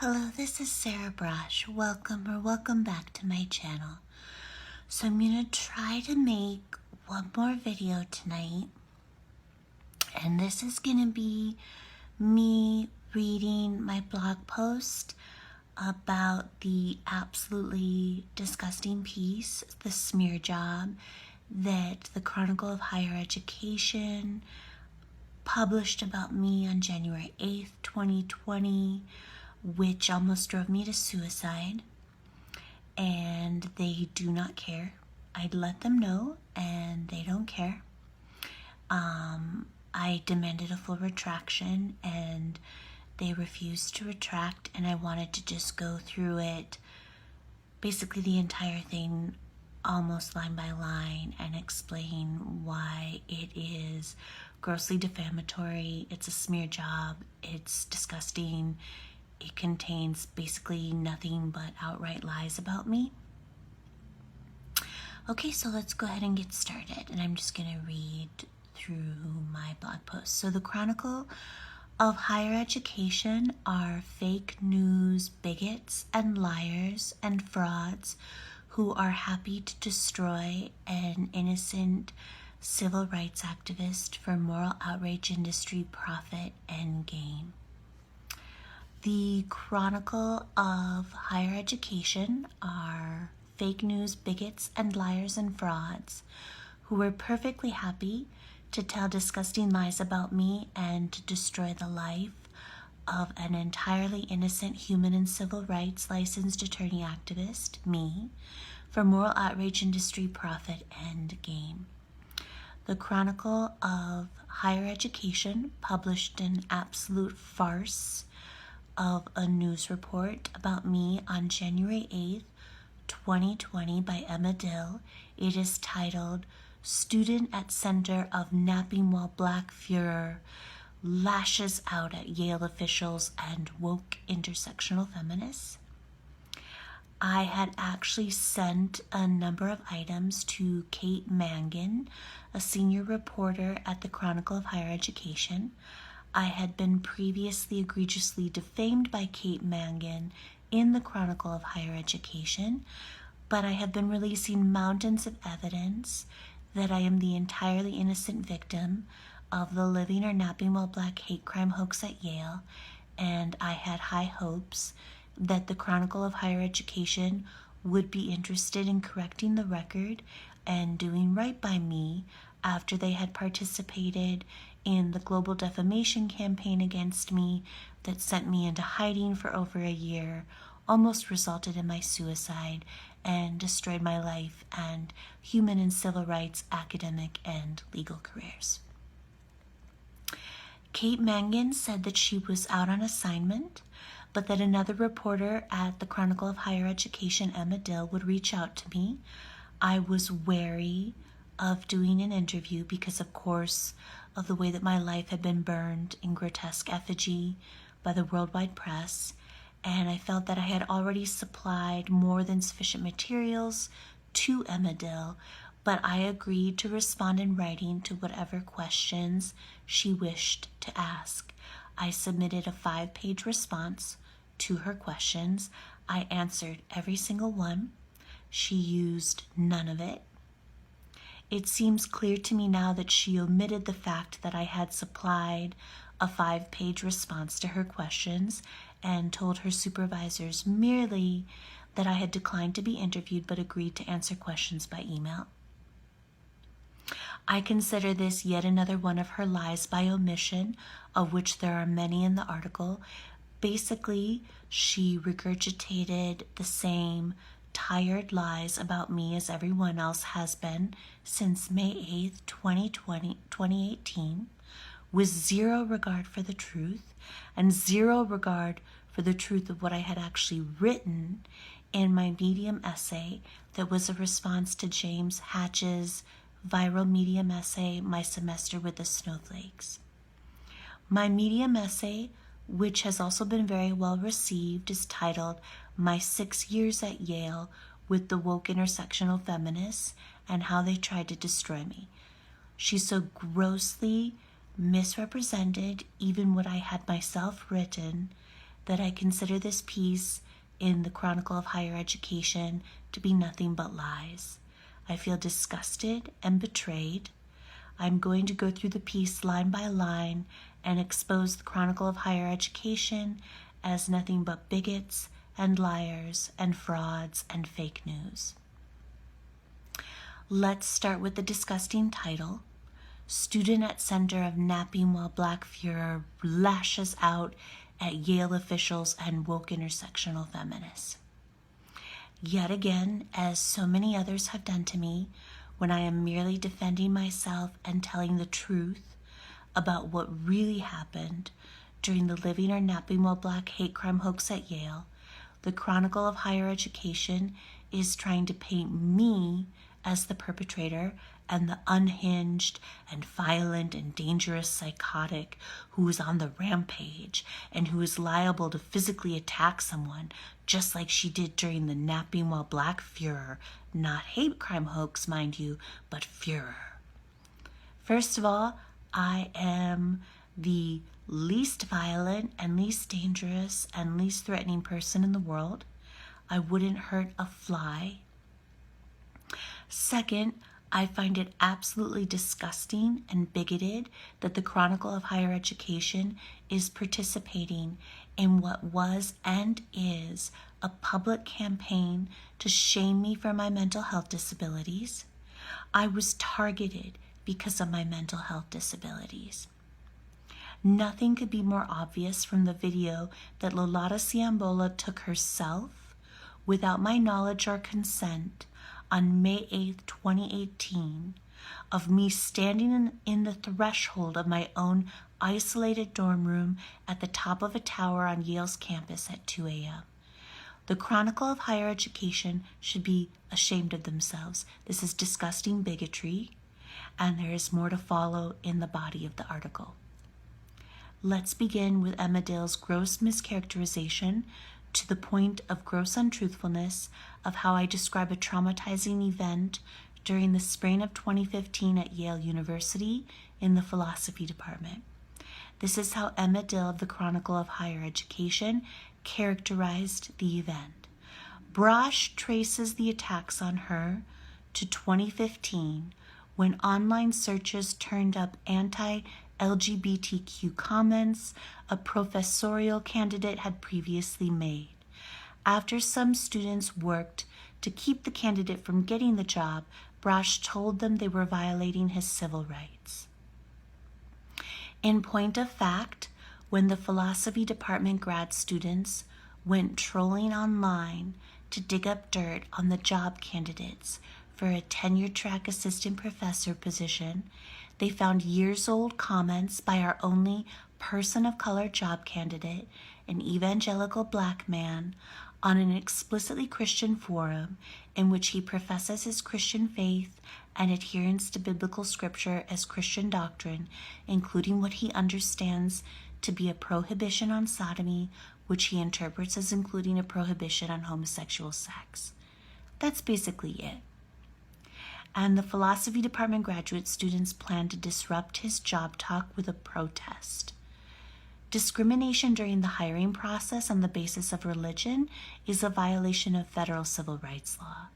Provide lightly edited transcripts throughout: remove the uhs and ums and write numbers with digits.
Hello, this is Sarah Braasch. Welcome back to my channel. So I'm going to try to make one more video tonight. And this is going to be me reading my blog post about the absolutely disgusting piece, the smear job, that the Chronicle of Higher Education published about me on January 8th, 2020, which almost drove me to suicide, and they do not care. I'd let them know, and they don't care. I demanded a full retraction, and they refused to retract, and I wanted to just go through it, basically the entire thing, almost line by line, and explain why it is grossly defamatory. It's a smear job. It's disgusting. It contains basically nothing but outright lies about me. Okay, so let's go ahead and get started. And I'm just going to read through my blog post. So the Chronicle of Higher Education are fake news bigots and liars and frauds who are happy to destroy an innocent civil rights activist for moral outrage, industry, profit, and gain. The Chronicle of Higher Education are fake news bigots and liars and frauds who were perfectly happy to tell disgusting lies about me and to destroy the life of an entirely innocent human and civil rights licensed attorney activist, me, for moral outrage, industry, profit, and gain. The Chronicle of Higher Education published an absolute farce of a news report about me on January 8th, 2020 by Emma Dill. It is titled, "Student at Center of Napping While Black Furor Lashes Out at Yale Officials and Woke Intersectional Feminists." I had actually sent a number of items to Kate Mangan, a senior reporter at the Chronicle of Higher Education. I had been previously egregiously defamed by Kate Mangan in the Chronicle of Higher Education, but I have been releasing mountains of evidence that I am the entirely innocent victim of the living or napping while black hate crime hoax at Yale, and I had high hopes that the Chronicle of Higher Education would be interested in correcting the record and doing right by me after they had participated in the global defamation campaign against me that sent me into hiding for over a year, almost resulted in my suicide, and destroyed my life and human and civil rights, academic, and legal careers. Kate Mangan said that she was out on assignment, but that another reporter at the Chronicle of Higher Education, Emma Dill, would reach out to me. I was wary of doing an interview because, of course, of the way that my life had been burned in grotesque effigy by the worldwide press, and I felt that I had already supplied more than sufficient materials to Emma Dill, but I agreed to respond in writing to whatever questions she wished to ask. I submitted a 5-page response to her questions. I answered every single one. She used none of it. It seems clear to me now that she omitted the fact that I had supplied a 5-page response to her questions and told her supervisors merely that I had declined to be interviewed but agreed to answer questions by email. I consider this yet another one of her lies by omission, of which there are many in the article. Basically, she regurgitated the same tired lies about me as everyone else has been since May 8th, 2018, with zero regard for the truth and zero regard for the truth of what I had actually written in my Medium essay that was a response to James Hatch's viral Medium essay, My Semester with the Snowflakes. My Medium essay, which has also been very well received, is titled My 6 Years at Yale with the Woke Intersectional Feminists and How They Tried to Destroy Me. She so grossly misrepresented even what I had myself written that I consider this piece in the Chronicle of Higher Education to be nothing but lies. I feel disgusted and betrayed. I'm going to go through the piece line by line and expose the Chronicle of Higher Education as nothing but bigots and liars and frauds and fake news. Let's start with the disgusting title. Student at center of napping while Black furor lashes out at Yale officials and woke intersectional feminists. Yet again, as so many others have done to me, when I am merely defending myself and telling the truth about what really happened during the Living or Napping While Black hate crime hoax at Yale, the Chronicle of Higher Education is trying to paint me as the perpetrator and the unhinged and violent and dangerous psychotic who is on the rampage and who is liable to physically attack someone, just like she did during the Napping While Black furor, not hate crime hoax, mind you, but furor. First of all, I am the least violent and least dangerous and least threatening person in the world. I wouldn't hurt a fly. Second, I find it absolutely disgusting and bigoted that the Chronicle of Higher Education is participating in what was and is a public campaign to shame me for my mental health disabilities. I was targeted because of my mental health disabilities. Nothing could be more obvious from the video that Lolata Ciambola took herself, without my knowledge or consent, on May 8th, 2018, of me standing in the threshold of my own isolated dorm room at the top of a tower on Yale's campus at 2 a.m. The Chronicle of Higher Education should be ashamed of themselves. This is disgusting bigotry, and there is more to follow in the body of the article. Let's begin with Emma Dale's gross mischaracterization to the point of gross untruthfulness of how I describe a traumatizing event during the spring of 2015 at Yale University in the philosophy department. This is how Emma Dale of the Chronicle of Higher Education characterized the event. Braasch traces the attacks on her to 2015, when online searches turned up anti-LGBTQ comments a professorial candidate had previously made. After some students worked to keep the candidate from getting the job, Braasch told them they were violating his civil rights. In point of fact, when the philosophy department grad students went trolling online to dig up dirt on the job candidates for a tenure-track assistant professor position, they found years-old comments by our only person of color job candidate, an evangelical Black man, on an explicitly Christian forum in which he professes his Christian faith and adherence to biblical scripture as Christian doctrine, including what he understands to be a prohibition on sodomy, which he interprets as including a prohibition on homosexual sex. That's basically it. And the philosophy department graduate students plan to disrupt his job talk with a protest. Discrimination during the hiring process on the basis of religion is a violation of federal civil rights law.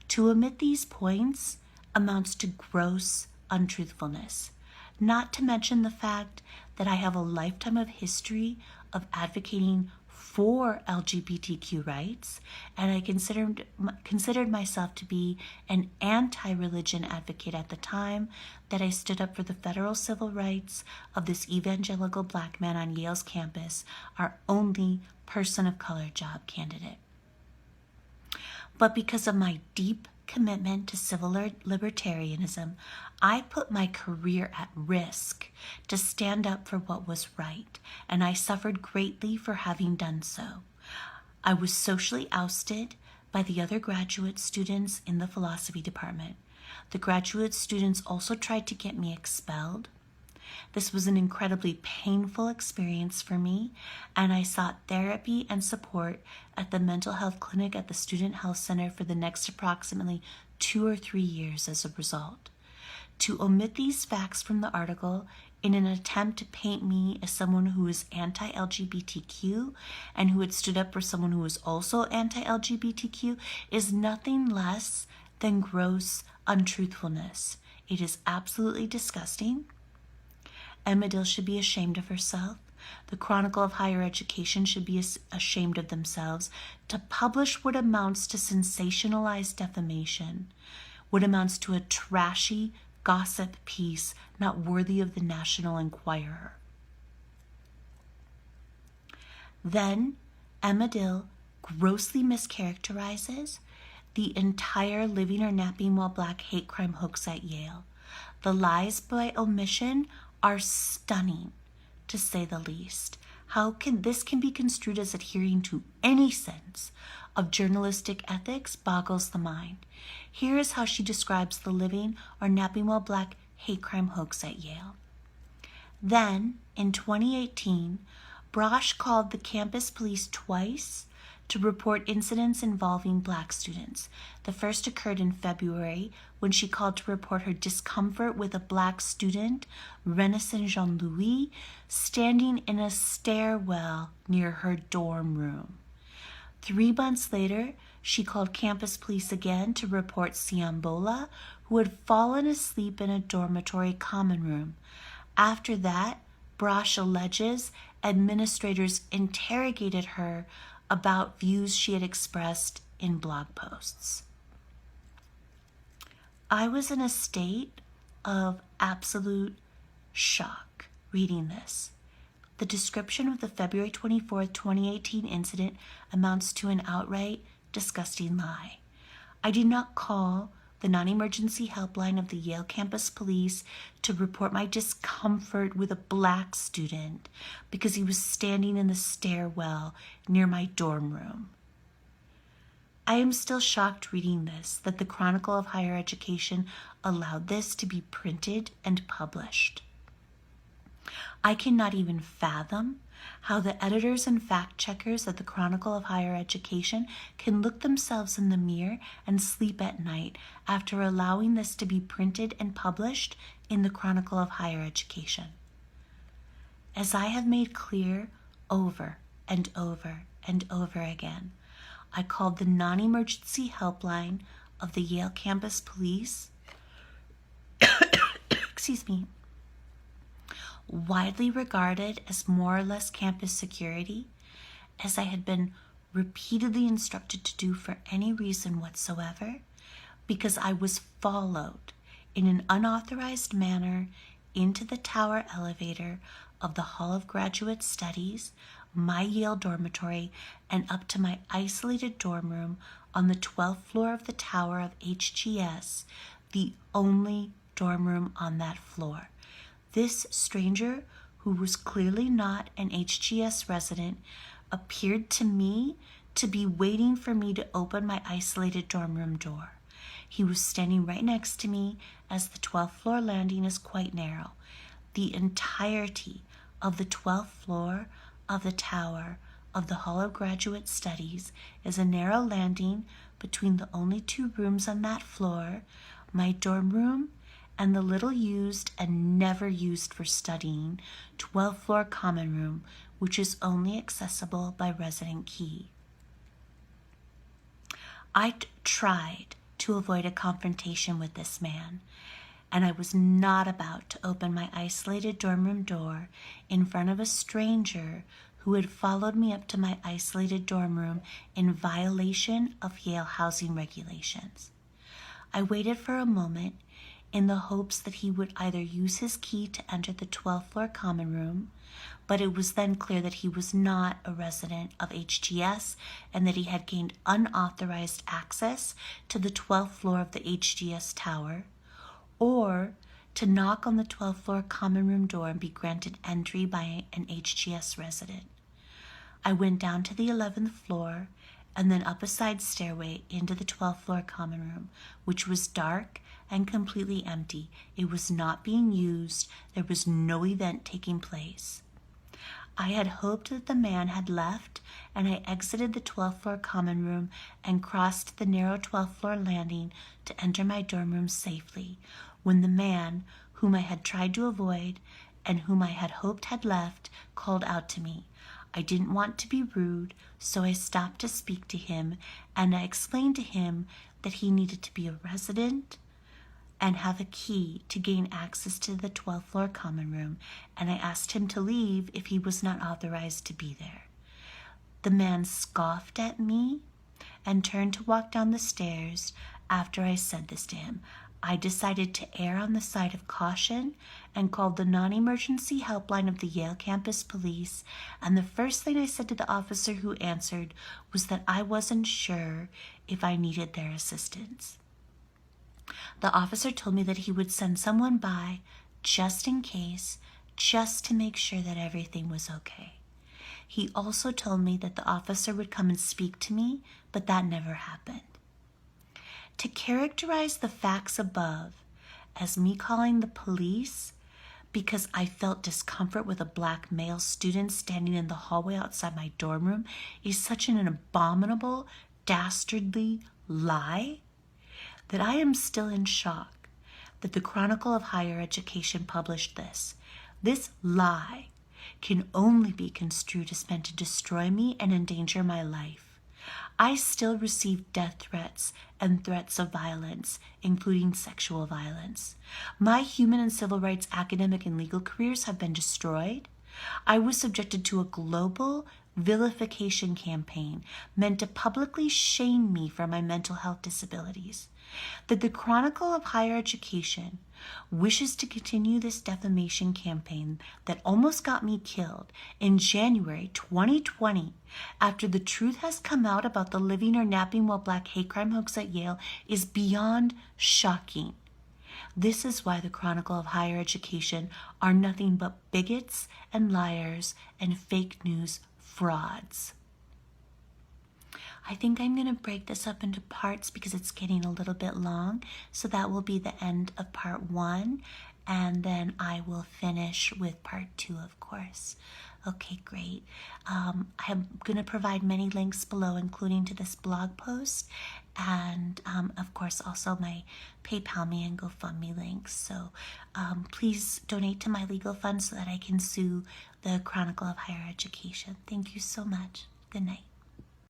To omit these points amounts to gross untruthfulness, not to mention the fact that I have a lifetime of history of advocating for LGBTQ rights, and I considered myself to be an anti-religion advocate at the time that I stood up for the federal civil rights of this evangelical Black man on Yale's campus, our only person of color job candidate. But because of my deep commitment to civil libertarianism, I put my career at risk to stand up for what was right, and I suffered greatly for having done so. I was socially ousted by the other graduate students in the philosophy department. The graduate students also tried to get me expelled. This was an incredibly painful experience for me, and I sought therapy and support at the mental health clinic at the Student Health Center for the next approximately 2 or 3 years as a result. To omit these facts from the article in an attempt to paint me as someone who is anti-LGBTQ and who had stood up for someone who was also anti-LGBTQ is nothing less than gross untruthfulness. It is absolutely disgusting. Emma Dill should be ashamed of herself. The Chronicle of Higher Education should be ashamed of themselves to publish what amounts to sensationalized defamation, what amounts to a trashy gossip piece not worthy of the National Enquirer. Then Emma Dill grossly mischaracterizes the entire living or napping while black hate crime hoax at Yale. The lies by omission are stunning, to say the least. How can this be construed as adhering to any sense of journalistic ethics boggles the mind. Here is how she describes the living or napping while black hate crime hoax at Yale. Then, in 2018, Braasch called the campus police twice to report incidents involving black students. The first occurred in February when she called to report her discomfort with a black student, Renaissance Jean-Louis, standing in a stairwell near her dorm room. 3 months later, she called campus police again to report Siambola, who had fallen asleep in a dormitory common room. After that, Braasch alleges administrators interrogated her about views she had expressed in blog posts. I was in a state of absolute shock reading this. The description of the February 24th, 2018 incident amounts to an outright disgusting lie. I did not call the non-emergency helpline of the Yale campus police to report my discomfort with a black student because he was standing in the stairwell near my dorm room. I am still shocked reading this, that the Chronicle of Higher Education allowed this to be printed and published. I cannot even fathom how the editors and fact-checkers at the Chronicle of Higher Education can look themselves in the mirror and sleep at night after allowing this to be printed and published in the Chronicle of Higher Education. As I have made clear over and over and over again, I called the non-emergency helpline of the Yale campus police, widely regarded as more or less campus security, as I had been repeatedly instructed to do for any reason whatsoever, because I was followed in an unauthorized manner into the tower elevator of the Hall of Graduate Studies, my Yale dormitory, and up to my isolated dorm room on the 12th floor of the tower of HGS, the only dorm room on that floor. This stranger, who was clearly not an HGS resident, appeared to me to be waiting for me to open my isolated dorm room door. He was standing right next to me, as the 12th floor landing is quite narrow. The entirety of the 12th floor of the tower of the Hall of Graduate Studies is a narrow landing between the only 2 rooms on that floor, my dorm room and the little used and never used for studying 12th floor common room, which is only accessible by resident key. I tried to avoid a confrontation with this man, and I was not about to open my isolated dorm room door in front of a stranger who had followed me up to my isolated dorm room in violation of Yale housing regulations. I waited for a moment in the hopes that he would either use his key to enter the 12th floor common room, but it was then clear that he was not a resident of HGS and that he had gained unauthorized access to the 12th floor of the HGS tower, or to knock on the 12th floor common room door and be granted entry by an HGS resident. I went down to the 11th floor and then up a side stairway into the 12th floor common room, which was dark and completely empty. It was not being used. There was no event taking place. I had hoped that the man had left, and I exited the 12th floor common room and crossed the narrow 12th floor landing to enter my dorm room safely, when the man, whom I had tried to avoid, and whom I had hoped had left, called out to me. I didn't want to be rude, so I stopped to speak to him, and I explained to him that he needed to be a resident and have a key to gain access to the 12th floor common room, and I asked him to leave if he was not authorized to be there. The man scoffed at me and turned to walk down the stairs. After I said this to him, I decided to err on the side of caution and called the non-emergency helpline of the Yale campus police, and the first thing I said to the officer who answered was that I wasn't sure if I needed their assistance. The officer told me that he would send someone by just in case, just to make sure that everything was okay. He also told me that the officer would come and speak to me, but that never happened. To characterize the facts above as me calling the police because I felt discomfort with a black male student standing in the hallway outside my dorm room is such an abominable, dastardly lie that I am still in shock that the Chronicle of Higher Education published this. This lie can only be construed as meant to destroy me and endanger my life. I still receive death threats and threats of violence, including sexual violence. My human and civil rights academic and legal careers have been destroyed. I was subjected to a global vilification campaign meant to publicly shame me for my mental health disabilities. That the Chronicle of Higher Education wishes to continue this defamation campaign that almost got me killed in January 2020 after the truth has come out about the living or napping while black hate crime hoax at Yale is beyond shocking. This is why the Chronicle of Higher Education are nothing but bigots and liars and fake news frauds. I think I'm going to break this up into parts because it's getting a little bit long. So that will be the end of part 1. And then I will finish with part 2, of course. Okay, great. I'm going to provide many links below, including to this blog post. And, of course, also my PayPal me and GoFundMe links. So please donate to my legal fund so that I can sue the Chronicle of Higher Education. Thank you so much. Good night.